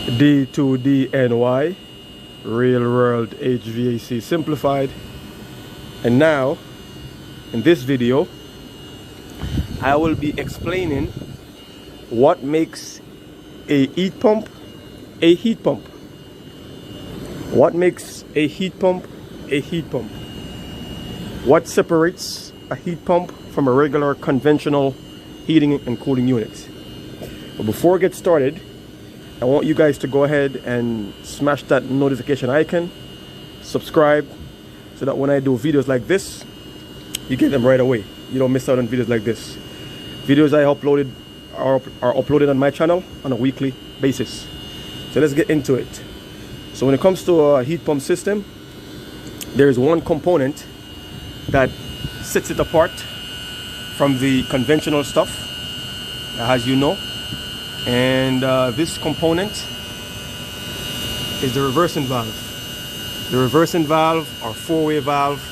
D2DNY, Real World HVAC Simplified. And now, in this video, I will be explaining what makes a heat pump a heat pump. What makes a heat pump a heat pump? What separates a heat pump from a regular conventional heating and cooling unit? But before I get started, I want you guys to go ahead and smash that notification icon, subscribe, so that when I do videos like this, you get them right away. You don't miss out on videos like this. Videos I uploaded are uploaded on my channel on a weekly basis. So let's get into it. So when it comes to a heat pump system, there is one component that sets it apart from the conventional stuff, as you know. And this component is the reversing valve. The reversing valve, or four-way valve.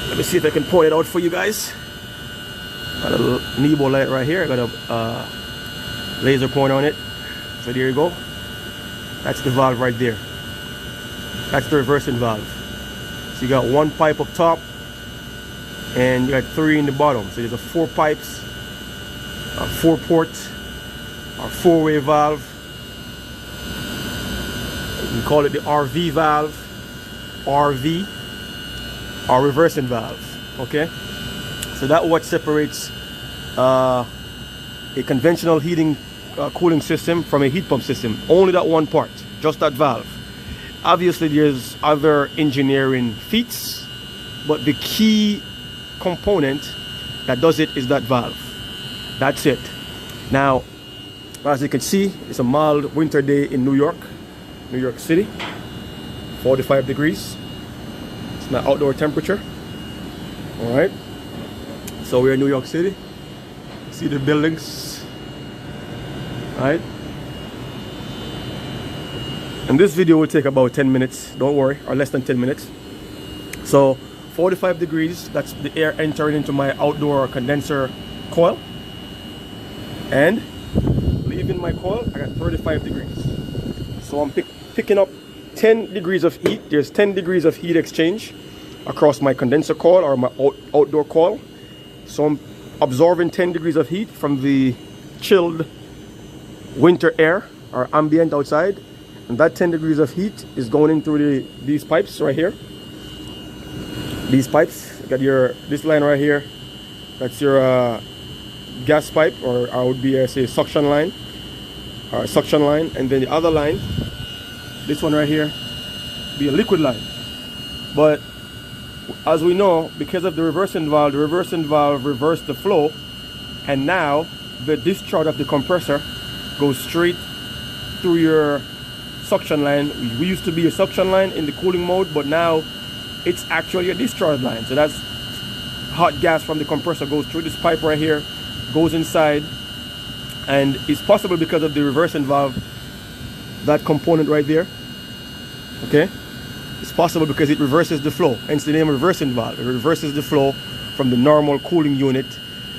Let me see if I can point it out for you guys. Got a little Nebo light right here. I got a laser pointer on it. So there you go. That's the valve right there. That's the reversing valve. So you got one pipe up top and you got three in the bottom. So there's a four pipes, a four port, or four-way valve. We call it the RV valve, RV, or reversing valve. Okay, so that's what separates a conventional heating cooling system from a heat pump system. Only that one part, just that valve. Obviously there's other engineering feats, but the key component that does it is that valve. That's it. Now, as you can see, it's a mild winter day in New York City. 45 degrees. It's my outdoor temperature. All right. So we're in New York City. See the buildings. Right. And this video will take about 10 minutes. Don't worry, or less than 10 minutes. So 45 degrees. That's the air entering into my outdoor condenser coil. And leaving my coil, I got 35 degrees. So I'm picking up 10 degrees of heat. There's 10 degrees of heat exchange across my condenser coil or my outdoor coil. So I'm absorbing 10 degrees of heat from the chilled winter air or ambient outside. And that 10 degrees of heat is going in through these pipes right here. These pipes, you got this line right here. That's your gas pipe, or I would be say suction line, and then the other line, this one right here, be a liquid line. But as we know, because of the reversing valve reversed the flow, and now the discharge of the compressor goes straight through your suction line. We used to be a suction line in the cooling mode, but now it's actually a discharge line. So that's hot gas from the compressor goes through this pipe right here, goes inside, and it's possible because of the reversing valve, that component right there. Okay, it's possible because it reverses the flow, hence the name reversing valve. It reverses the flow from the normal cooling unit.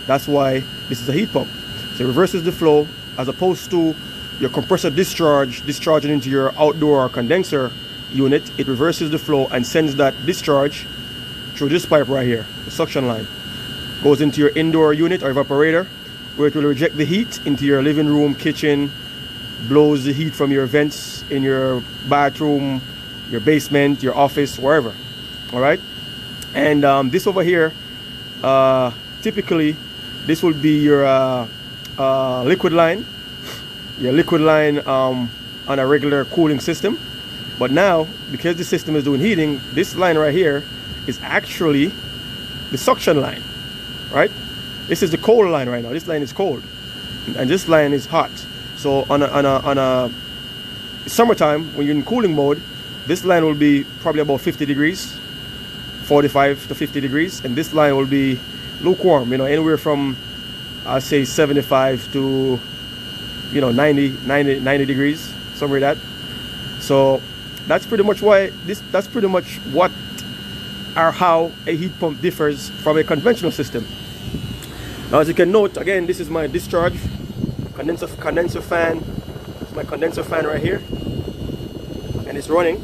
That's why this is a heat pump. So it reverses the flow, as opposed to your compressor discharging into your outdoor condenser unit. It reverses the flow and sends that discharge through this pipe right here, the suction line. Goes into your indoor unit or evaporator, where it will reject the heat into your living room, kitchen, blows the heat from your vents in your bathroom, your basement, your office, wherever. All right. And this over here, typically this will be your liquid line. Your liquid line on a regular cooling system. But now, because the system is doing heating, this line right here is actually the suction line, right? This is the cold line right now. This line is cold, and this line is hot. So on a summertime, when you're in cooling mode, this line will be probably about 50 degrees, 45 to 50 degrees, and this line will be lukewarm, you know, anywhere from I'll say 75 to 90 degrees, somewhere like that. So that's pretty much why that's pretty much what or how a heat pump differs from a conventional system. Now, as you can note, again, this is my discharge condenser fan. my condenser fan right here, and it's running.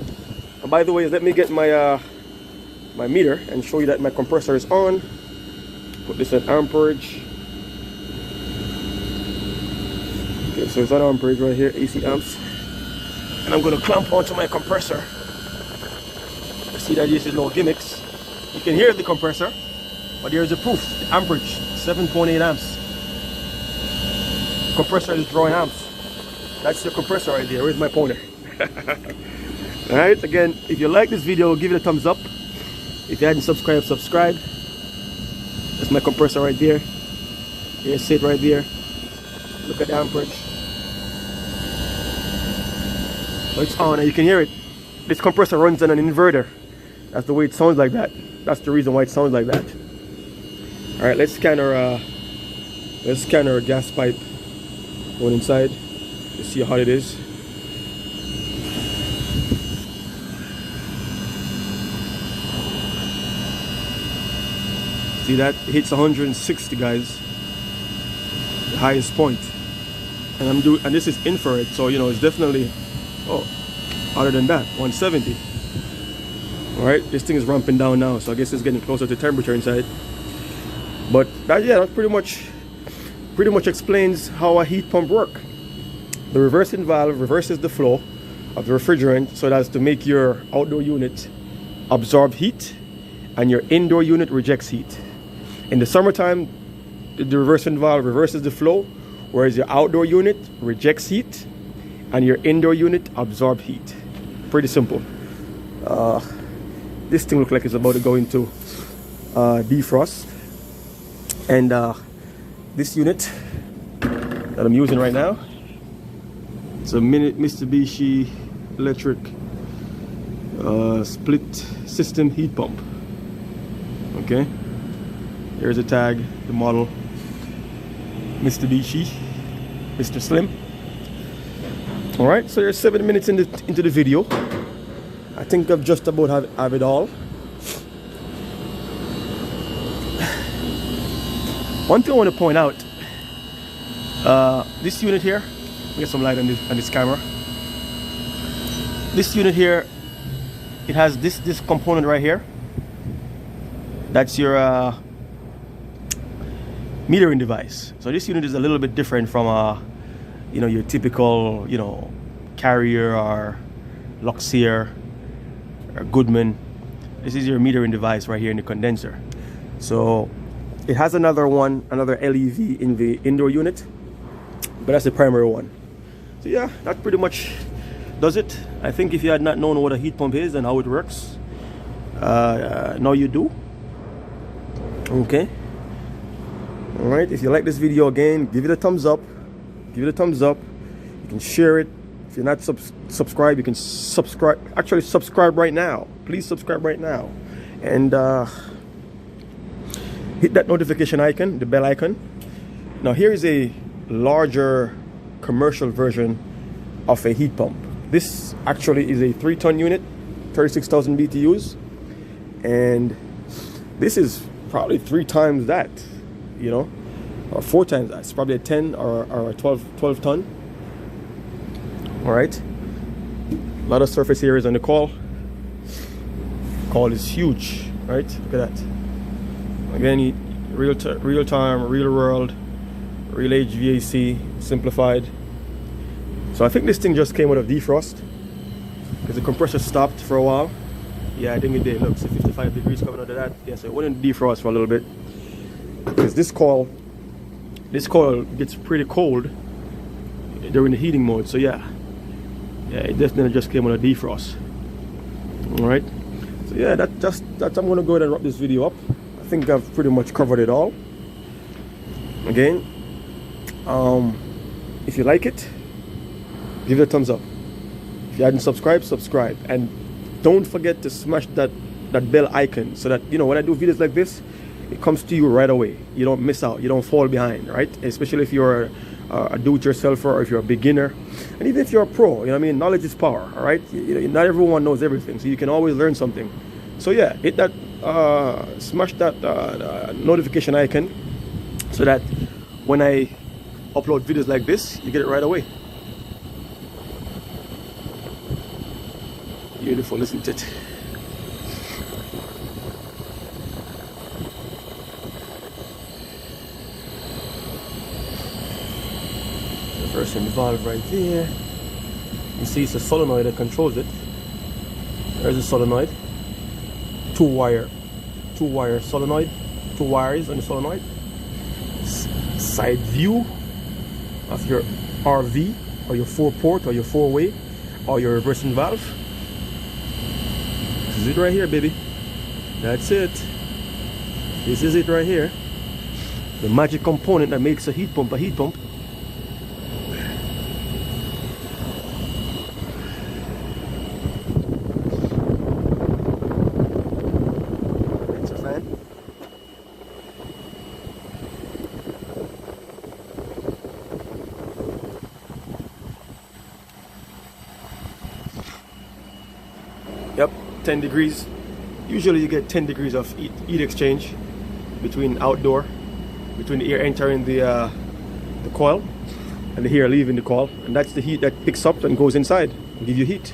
And by the way, let me get my my meter and show you that my compressor is on. Put this at amperage. Okay, so it's on amperage right here, AC amps. And I'm gonna clamp onto my compressor. See that this is no gimmicks. You can hear the compressor, but there's a proof. The amperage, 7.8 amps. Compressor is drawing amps. That's the compressor right there. Where's my pointer? Alright, again, if you like this video, give it a thumbs up. If you hadn't subscribed, subscribe. That's my compressor right there. Here's it right there. Look at the amperage. So it's on and you can hear it. This compressor runs on an inverter. That's the way it sounds like that. That's the reason why it sounds like that. Alright, let's scan our gas pipe going inside. Let's see how hot it is. See that? It hits 160, guys. The highest point. And this is infrared, so you know it's definitely hotter than that, 170. Alright, this thing is ramping down now, so I guess it's getting closer to temperature inside. But that, yeah, that pretty much explains how a heat pump works. The reversing valve reverses the flow of the refrigerant so as to make your outdoor unit absorb heat and your indoor unit rejects heat. In the summertime, the reversing valve reverses the flow, whereas your outdoor unit rejects heat and your indoor unit absorbs heat. Pretty simple. This thing looks like it's about to go into defrost. And this unit that I'm using right now, it's a Mitsubishi electric split system heat pump. Okay, here's a tag, the model, Mitsubishi, Mr. Slim. All right, so you're 7 minutes into the video. I think I've just about have it all. One thing I want to point out, this unit here, let me get some light on this camera. This unit here, it has this component right here. That's your metering device. So this unit is a little bit different from you know, your typical, you know, Carrier or Luxier or Goodman. This is your metering device right here in the condenser. So it has another LEV in the indoor unit, but that's the primary one. So yeah, that pretty much does it. I think if you had not known what a heat pump is and how it works, now you do. Okay. All right, if you like this video, again, give it a thumbs up. Give it a thumbs up. You can share it. If you're not subscribed, you can subscribe. Actually, subscribe right now. Please subscribe right now. And hit that notification icon, the bell icon. Now here is a larger commercial version of a heat pump. This actually is a 3-ton unit, 36,000 BTUs. And this is probably 3 times that, you know, or 4 times that. It's probably a 10 or a 12 ton. All right, a lot of surface areas on the coil. Coil is huge, right? Look at that. Again, real time, real world, real HVAC, simplified. So I think this thing just came out of defrost because the compressor stopped for a while. Yeah, I think it did. Look, so 55 degrees coming out of that. Yeah, so it went in defrost for a little bit because this coil gets pretty cold during the heating mode. So yeah, it definitely just came out of defrost. All right. So yeah, that's I'm gonna go ahead and wrap this video up. I think I've pretty much covered it all. Again, if you like it, give it a thumbs up. If you hadn't subscribed, subscribe, and don't forget to smash that bell icon so that, you know, when I do videos like this, it comes to you right away. You don't miss out. You don't fall behind, right? Especially if you're a do-it-yourselfer or if you're a beginner, and even if you're a pro. You know what I mean? Knowledge is power. All right. You know, not everyone knows everything, so you can always learn something. So yeah, hit that, smash that notification icon so that when I upload videos like this, you get it right away. Beautiful, isn't it? Reversing valve right there. You see it's a solenoid that controls it. There's a solenoid. Two wire solenoid. 2 wires on the solenoid. Side view of your RV or your 4-port or your 4-way or your reversing valve. This is it right here, baby. That's it. This is it right here. The magic component that makes a heat pump a heat pump. That's a fan. Yep, 10 degrees. Usually you get 10 degrees of heat exchange between the air entering the coil and the air leaving the coil, and that's the heat that picks up and goes inside and give you heat.